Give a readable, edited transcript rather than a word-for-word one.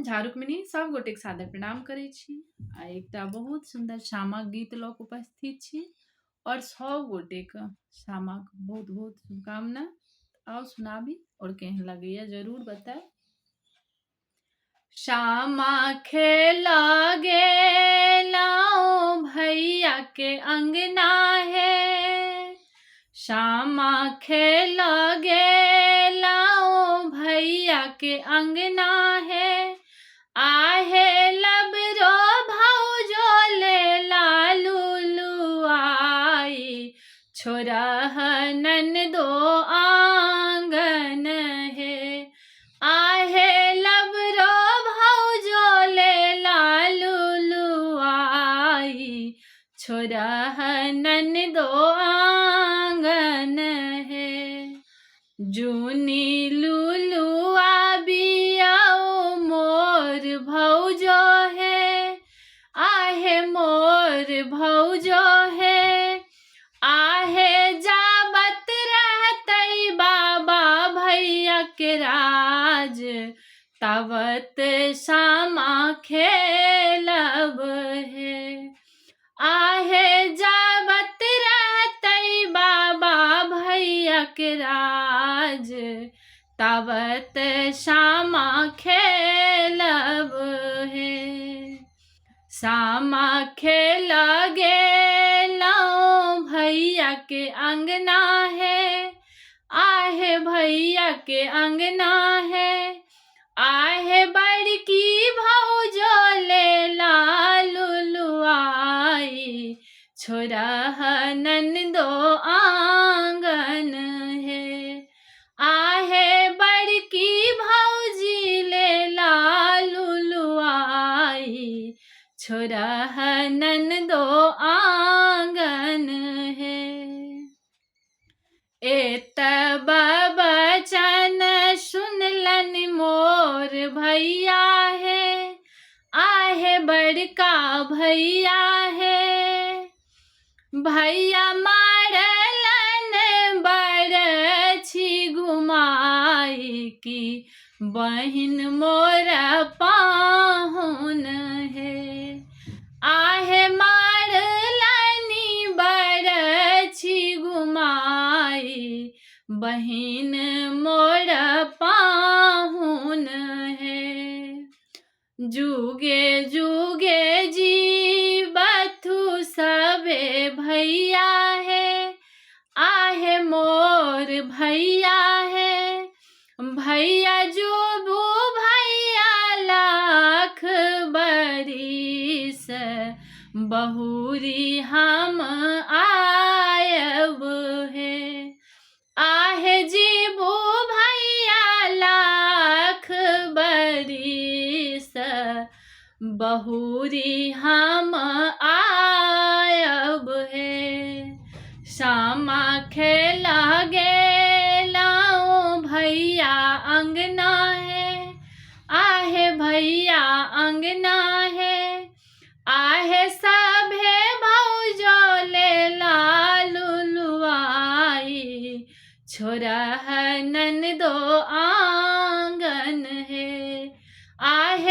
झारुकमणि सब गोटे के सादर प्रणाम करै छी। आ एकटा बहुत सुंदर शामक गीत लऽ कऽ उपस्थित छी और सब गोटे के शामक बहुत बहुत शुभकामना। आओ सुनाबी और केहन लगैया जरूर बताए। श्यामा खेला गेलाओ भैया के अंगना है, श्यामा खेला गेलाओ भैया के अंगना है, आहे लबरो भौजो ले लालू आई, छोरा ननदो आंगन है, आहे लबरो भौजो ले लालू आई, छोरा ननदो आंगन है। जूनी लुलु आबियाओ मोर भौजो है, आहे मोर भौजो है, आहे जाबत रहतई बाबा भैया के राज, तबत श्यामा खेलब है, आहे जाबत रहतई बाबा भैया के राज, तबत श्यामा खेलब है। श्यामा खेला गेलाओ भैया के अंगना है, आहे भैया के अंगना है, आहे बड़की भौजो ले लालू आई, छोरा ननदो आंगन है, आहे बड़की भौजी ले लालू आई, छोरा ननदो आंगन है। एत बचन सुनलन मोर भैया है, आहे बड़का भैया है, भैया मारलन बरछी घुमाई की, बहिन मोर पाहुन है, आहे मारलनी बरछी घुमाई, बहिन मोर पाहुन है। जुगे जुगे जीवथु सबे भैया है, आहे मोर भैया है, भैया जुबू भैया लाख बरिस, बहुरी हम आयब है, आहे जीबू भैया लाख बरिस, बहुरी हम आयब है। श्यामा खेला गेलाओ भैया अंगना है, आहे भैया अंगना है, आहे सभे भौजो ले लालू आई, छोरा ननदो आंगन है, आहे